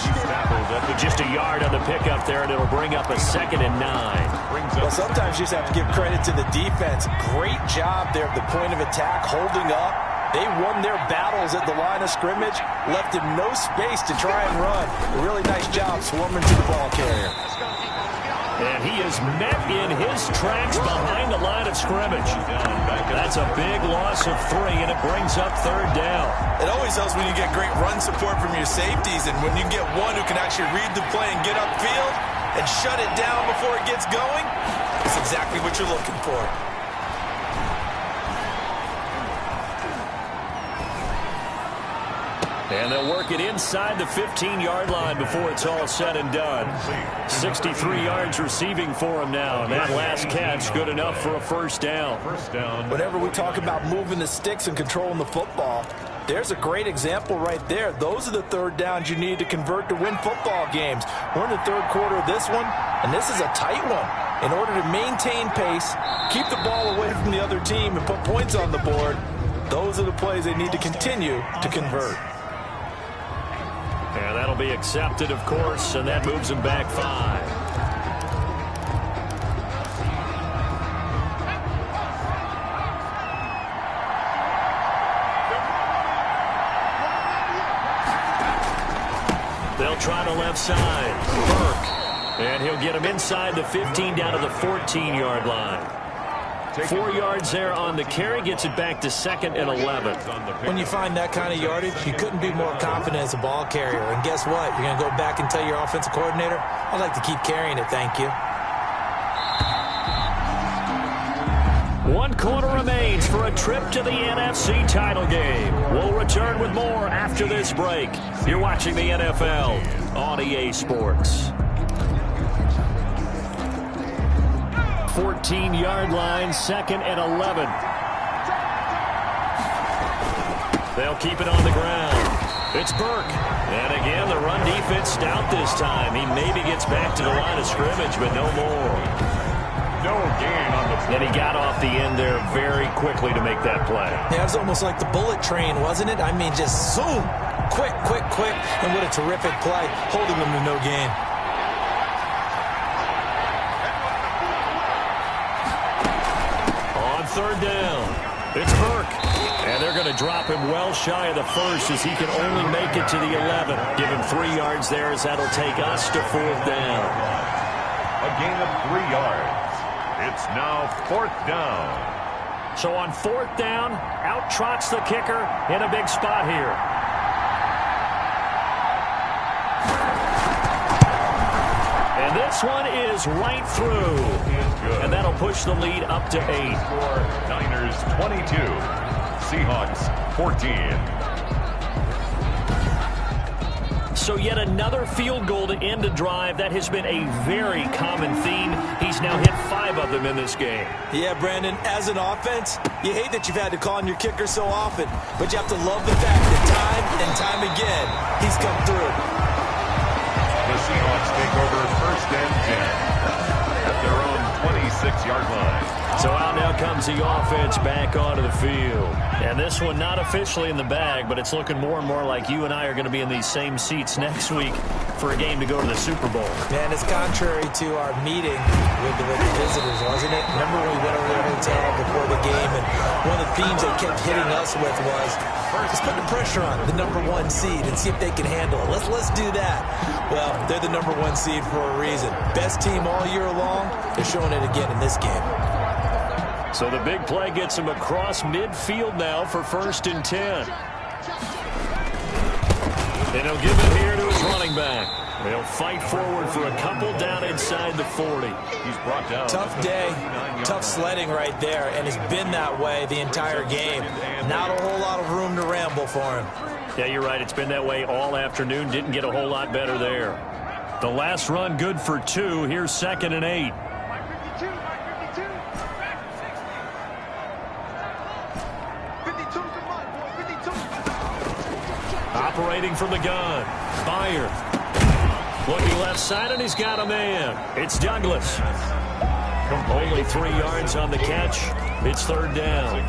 Just a yard on the pickup there, and it'll bring up a 2nd and 9. Well, sometimes you just have to give credit to the defense. Great job there at the point of attack, holding up. They won their battles at the line of scrimmage, left him no space to try and run. A really nice job swarming to the ball carrier. And he is met in his tracks behind the line of scrimmage. That's a big loss of 3, and it brings up 3rd down. It always helps when you get great run support from your safeties, and when you get one who can actually read the play and get upfield and shut it down before it gets going, it's exactly what you're looking for. And they'll work it inside the 15-yard line before it's all said and done. 63 yards receiving for him now. And that last catch good enough for a first down. Whenever we talk about moving the sticks and controlling the football, there's a great example right there. Those are the 3rd downs you need to convert to win football games. We're in the 3rd quarter of this one, and this is a tight one. In order to maintain pace, keep the ball away from the other team, and put points on the board, those are the plays they need to continue to convert. And that'll be accepted, of course, and that moves him back 5. They'll try the left side. Burke. And he'll get him inside the 15 down to the 14-yard line. 4 yards there on the carry, gets it back to 2nd and 11. When you find that kind of yardage, you couldn't be more confident as a ball carrier. And guess what? You're going to go back and tell your offensive coordinator, I'd like to keep carrying it, thank you. 1 quarter remains for a trip to the NFC title game. We'll return with more after this break. You're watching the NFL on EA Sports. 14-yard line, 2nd and 11. They'll keep it on the ground. It's Burke. And again, the run defense stout this time. He maybe gets back to the line of scrimmage, but no more. No gain on the play. And he got off the end there very quickly to make that play. Yeah, it was almost like the bullet train, wasn't it? I mean, just zoom. Quick, quick, quick. And what a terrific play, holding them to no gain. On third down, it's Burke. And they're going to drop him well shy of the first as he can only make it to the 11. Give him 3 yards there as that'll take us to fourth down. A gain of 3 yards. It's now fourth down. So on fourth down, out trots the kicker in a big spot here. And this one is right through. And that'll push the lead up to 8. Niners 22. Seahawks 14. So yet another field goal to end a drive. That has been a very common theme. He's now hit 5 of them in this game. Yeah, Brandon, as an offense, you hate that you've had to call on your kicker so often, but you have to love the fact that time and time again, he's come through. The Seahawks take over first and 10 at their own 26-yard line. So out now comes the offense back onto the field. And this one not officially in the bag, but it's looking more and more like you and I are going to be in these same seats next week for a game to go to the Super Bowl. Man, it's contrary to our meeting with the visitors, wasn't it? Remember when we went over to the hotel before the game, and one of the themes they kept hitting us with was, let's put the pressure on the number 1 seed and see if they can handle it. Let's do that. Well, they're the number 1 seed for a reason. Best team all year long. They're showing it again in this game. So the big play gets him across midfield now for first and 10. And he'll give it here to his running back. They'll fight forward for a couple down inside the 40. He's brought down. Tough day, tough sledding right there, and it's been that way the entire game. Not a whole lot of room to ramble for him. Yeah, you're right. It's been that way all afternoon. Didn't get a whole lot better there. The last run good for 2. Here's second and 8. Operating from the gun. Byer. Looking left side, and he's got a man. It's Douglas. Only 3 yards on the catch. It's third down.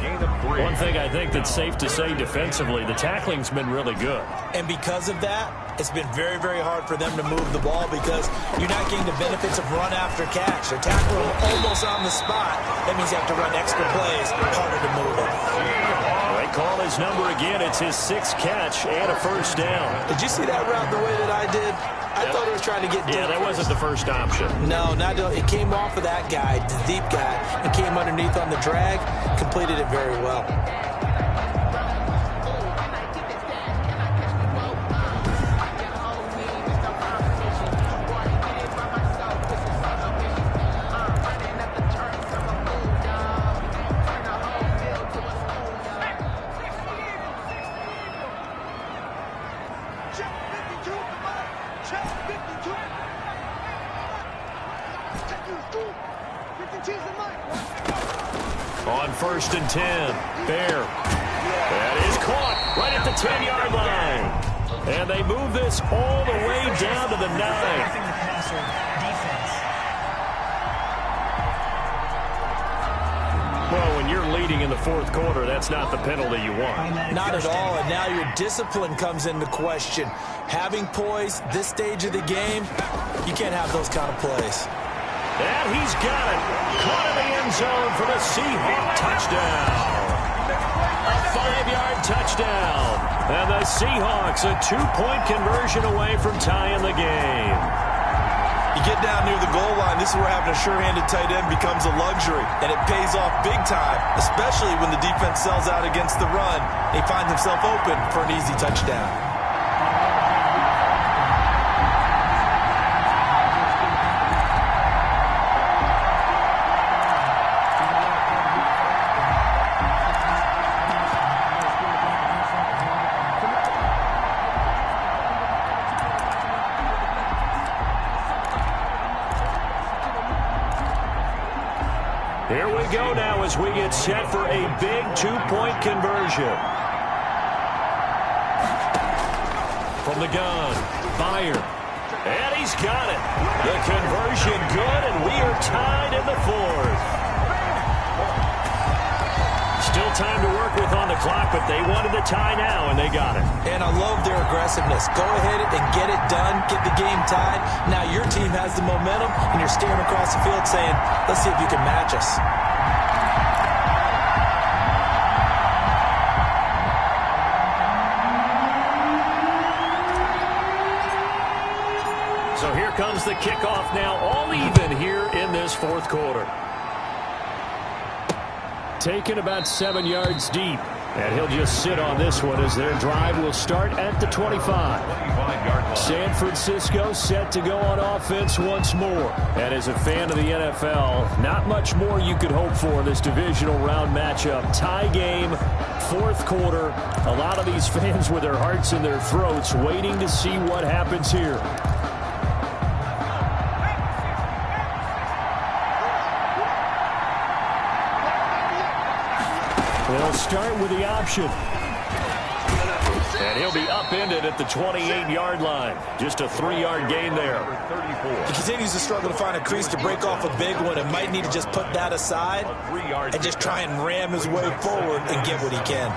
One thing I think that's safe to say defensively, the tackling's been really good. And because of that, it's been very, very hard for them to move the ball because you're not getting the benefits of run after catch. They're tackling almost on the spot. That means you have to run extra plays, harder to move it. They call his number again. It's his 6th catch and a first down. Did you see that route the way that I did? I thought it was trying to get deep. Yeah, that wasn't the first option. No, it came off of that guy, the deep guy, and came underneath on the drag, completed it very well. On first and 10, Bear. That is caught right at the 10-yard line. And they move this all the way down to the 9. Well, when you're leading in the fourth quarter, that's not the penalty you want. Not at all, and now your discipline comes into question. Having poise this stage of the game, you can't have those kind of plays. And he's got it. Caught in the end zone for the Seahawk touchdown. A 5-yard touchdown. And the Seahawks a 2-point conversion away from tying the game. You get down near the goal line, this is where having a sure-handed tight end becomes a luxury. And it pays off big time, especially when the defense sells out against the run. And he finds himself open for an easy touchdown. Here we go now as we get set for a big 2-point conversion. from the gun. Fire. And he's got it. The conversion good, and we are tied in the fourth. Still time to work with on the clock, but they wanted the tie now, and they got it. And I love their aggressiveness. Go ahead and get it done, get the game tied. Now your team has the momentum, and you're staring across the field saying, let's see if you can match us. So here comes the kickoff now, all even here in this fourth quarter. Taken about 7 yards deep. And he'll just sit on this one as their drive will start at the 25. San Francisco set to go on offense once more. And as a fan of the NFL, not much more you could hope for in this divisional round matchup. Tie game, fourth quarter. A lot of these fans with their hearts in their throats waiting to see what happens here. They'll start with the option. And he'll be upended at the 28-yard line. Just a 3-yard gain there. He continues to struggle to find a crease to break off a big one and might need to just put that aside and just try and ram his way forward and get what he can.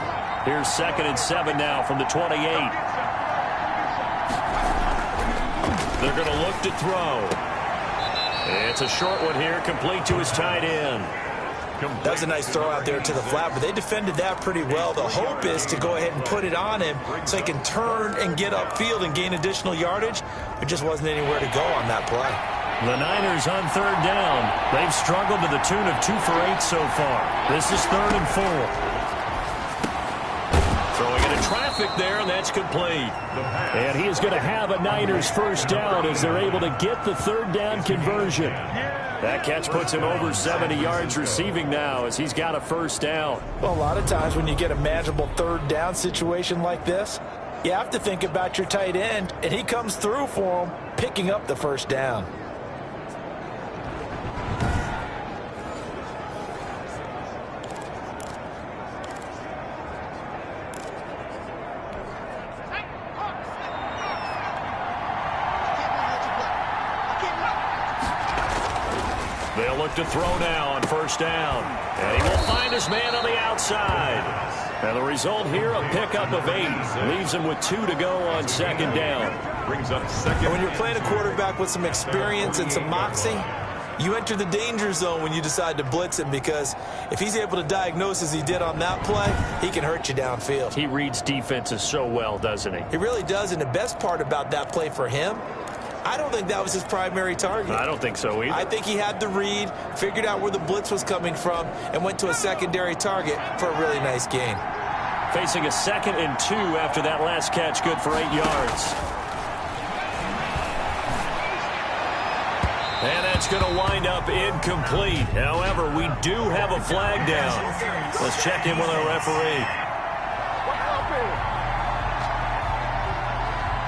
Here's 2nd and 7 now from the 28. They're going to look to throw. It's a short one here, complete to his tight end. That was a nice throw out there to the flat, but they defended that pretty well. The hope is to go ahead and put it on him so he can turn and get upfield and gain additional yardage. There just wasn't anywhere to go on that play. The Niners on 3rd down. They've struggled to the tune of 2 for 8 so far. This is 3rd and 4. Throwing into traffic there, and that's complete. And he is going to have a Niners first down as they're able to get the 3rd down conversion. That catch puts him over 70 yards receiving now as he's got a first down. Well, a lot of times when you get a manageable 3rd down situation like this, you have to think about your tight end, and he comes through for him, picking up the first down. They'll look to throw now on first down. And he will find his man on the outside. And the result here, a pickup of 8. Leaves him with 2 to go on 2nd down. Brings up 2nd. And when you're playing a quarterback with some experience and some moxie, you enter the danger zone when you decide to blitz him, because if he's able to diagnose as he did on that play, he can hurt you downfield. He reads defenses so well, doesn't he? He really does, and the best part about that play for him, I don't think that was his primary target. I don't think so either. I think he had the read, figured out where the blitz was coming from, and went to a secondary target for a really nice gain. Facing a 2nd and 2 after that last catch, good for 8 yards. And that's going to wind up incomplete. However, we do have a flag down. Let's check in with our referee.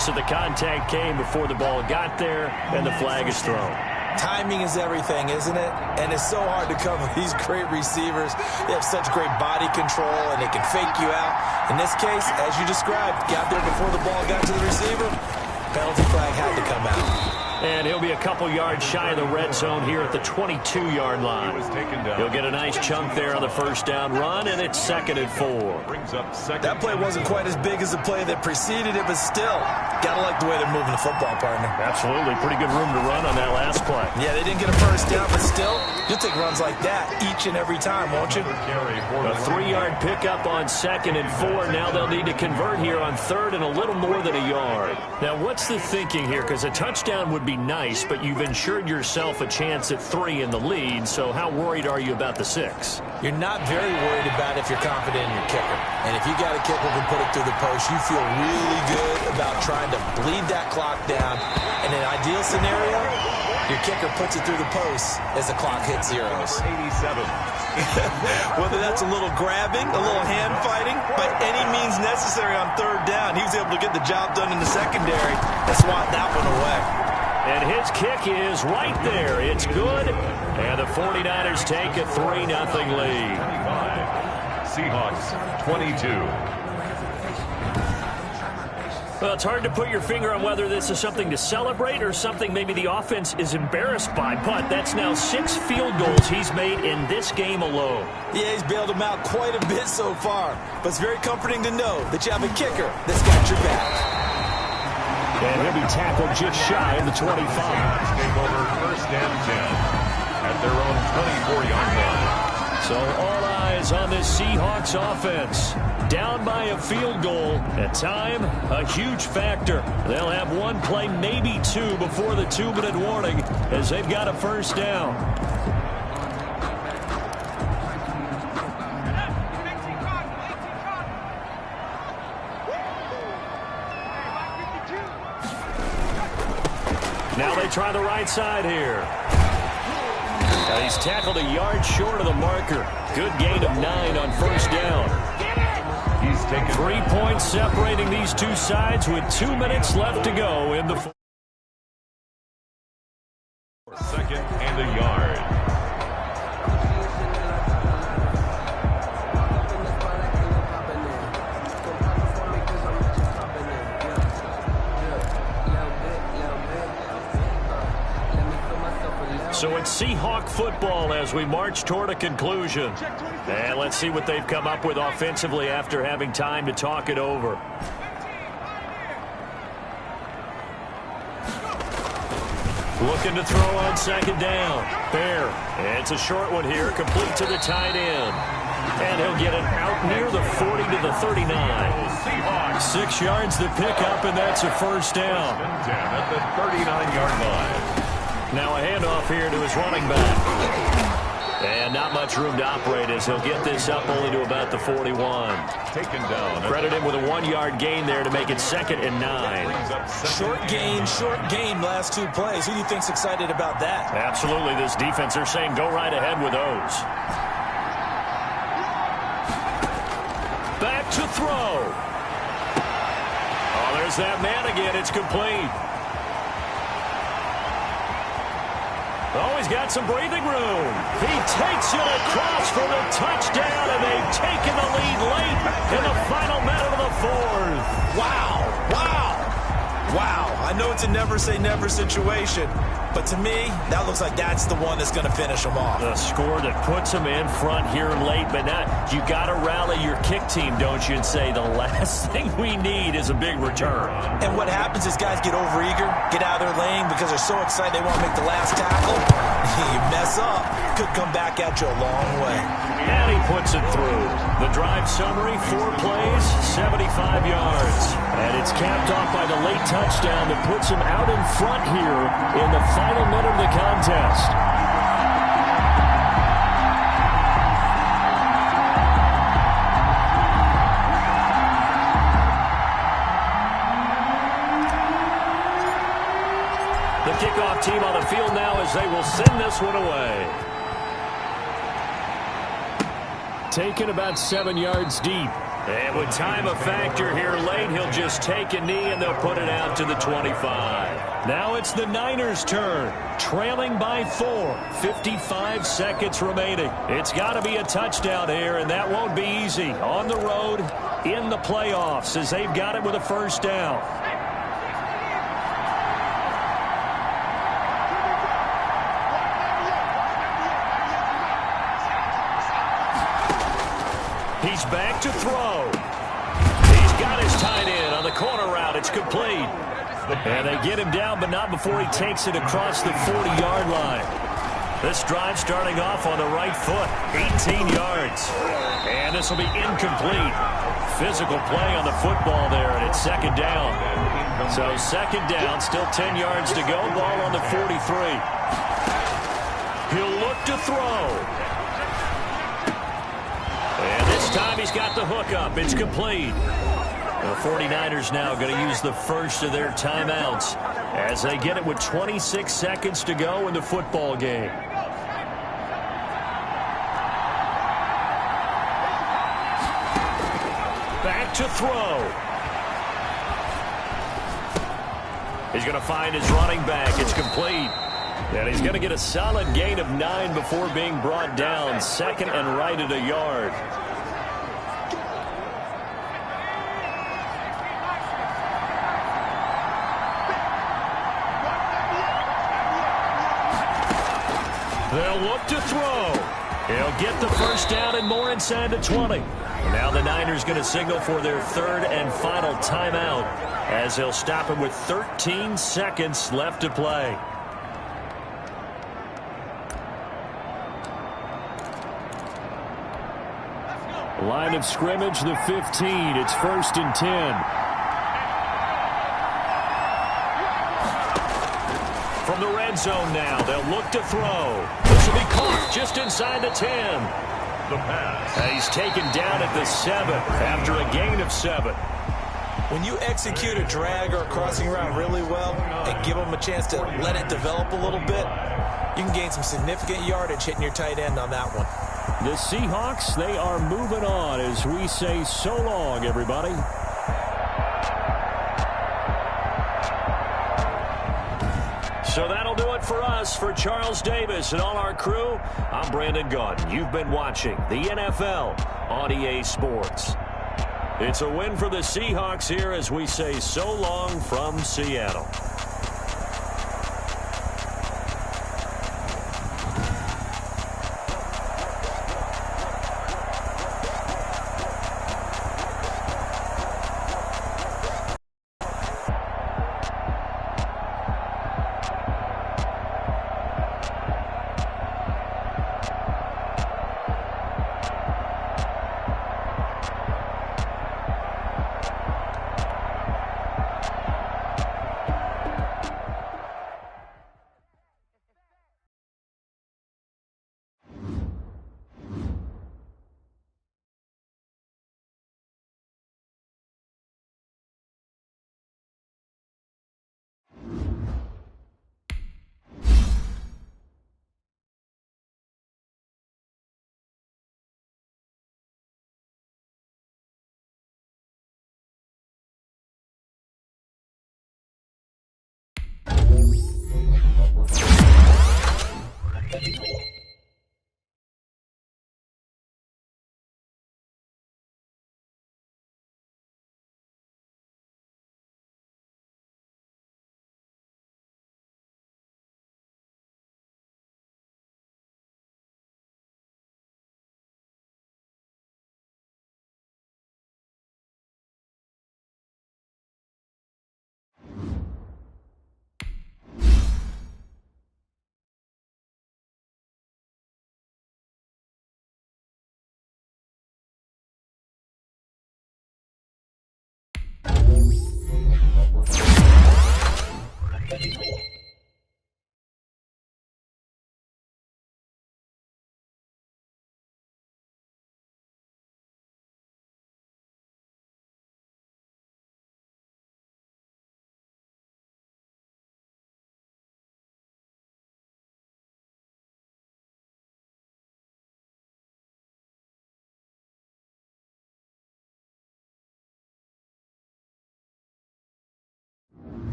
So the contact came before the ball got there, and the flag is thrown. Timing is everything, isn't it? And it's so hard to cover these great receivers. They have such great body control, and they can fake you out. In this case, as you described, got there before the ball got to the receiver. Penalty flag had to come out. And he'll be a couple yards shy of the red zone here at the 22-yard line. He'll get a nice chunk there on the first down run, and it's 2nd and 4. Brings up 2nd. That play wasn't quite as big as the play that preceded it, but still, gotta like the way they're moving the football, partner. Absolutely. Pretty good room to run on that last play. Yeah, they didn't get a first down, but still, you'll take runs like that each and every time, won't you? A 3-yard pickup on 2nd and 4. Now they'll need to convert here on 3rd and a little more than a yard. Now, what's the thinking here? Because a touchdown would be nice, but you've ensured yourself a chance at 3 in the lead, so how worried are you about the 6? You're not very worried about if you're confident in your kicker. And if you got a kicker who can put it through the post, you feel really good about trying to bleed that clock down. In an ideal scenario, your kicker puts it through the post as the clock hits zeros. 87. Whether that's a little grabbing, a little hand fighting, by any means necessary on 3rd down, he was able to get the job done in the secondary and swat that one away. And his kick is right there. It's good. And the 49ers take a 3-0 lead. 25. Seahawks 22. Well, it's hard to put your finger on whether this is something to celebrate or something maybe the offense is embarrassed by, but that's now 6 field goals he's made in this game alone. Yeah, he's bailed them out quite a bit so far, but it's very comforting to know that you have a kicker that's got your back. And he'll be tackled just shy of the 25. Take over first and 10 at their own 24-yard line. So all eyes on this Seahawks offense. Down by a field goal. At time, a huge factor. They'll have one play, maybe two, before the 2-minute warning as they've got a first down. Now they try the right side here. He's tackled a yard short of the marker. Good gain of 9 on first down. He's taken 3 points separating these two sides with 2 minutes left to go in the second and a yard. So it's Seahawk football as we march toward a conclusion. And let's see what they've come up with offensively after having time to talk it over. Looking to throw on second down. Fair. It's a short one here, complete to the tight end. And he'll get it out near the 40 to the 39. Seahawks. 6 yards to pick up, and that's a first down. 10 at the 39-yard line. Now a handoff here to his running back. And not much room to operate as he'll get this up only to about the 41. Taken down. Credit him with a 1-yard gain there to make it 2nd and 9. Short gain last 2 plays. Who do you think's excited about that? Absolutely, this defense, they're saying go right ahead with those. Back to throw. Oh, there's that man again. It's complete. Oh, he's got some breathing room. He takes it across for the touchdown, and they've taken the lead late in the final minute of the 4th. Wow. I know it's a never-say-never situation, but to me, that looks like that's the one that's going to finish them off. The score that puts them in front here late, but now you got to rally your kick team, don't you, and say the last thing we need is a big return. And what happens is guys get overeager, get out of their lane because they're so excited they want to make the last tackle. You mess up, could come back at you a long way. And he puts it through. The drive summary, 4 plays, 75 yards. And it's capped off by the late touchdown that puts him out in front here in the final minute of the contest. The kickoff team on the field now as they will send this one away. Taken about 7 yards deep. And with time a factor here late, he'll just take a knee and they'll put it out to the 25. Now it's the Niners' turn. Trailing by 4. 55 seconds remaining. It's got to be a touchdown here, and that won't be easy. On the road, in the playoffs, as they've got it with a first down. He's back to throw. He's got his tight end on the corner route. It's complete. And they get him down, but not before he takes it across the 40-yard line. This drive starting off on the right foot. 18 yards. And this will be incomplete. Physical play on the football there, and it's 2nd down. So 2nd down, still 10 yards to go. Ball on the 43. He'll look to throw. And this time he's got the hook up. It's complete. The 49ers now going to use the first of their timeouts as they get it with 26 seconds to go in the football game. Back to throw. He's going to find his running back. It's complete. And he's going to get a solid gain of 9 before being brought down. 2nd and right at a yard. They'll look to throw. He'll get the first down and more inside the 20. Now the Niners going to signal for their third and final timeout as they'll stop him with 13 seconds left to play. Line of scrimmage, the 15. It's 1st and 10. From the red zone now, they'll look to throw. This will be caught just inside the 10. The pass. He's taken down at the 7 after a gain of 7. When you execute a drag or a crossing route really well and give them a chance to let it develop a little bit, you can gain some significant yardage hitting your tight end on that one. The Seahawks, they are moving on as we say so long, everybody. So that'll do it for us. For Charles Davis and all our crew, I'm Brandon Gaudin. You've been watching the NFL on EA Sports. It's a win for the Seahawks here as we say so long from Seattle.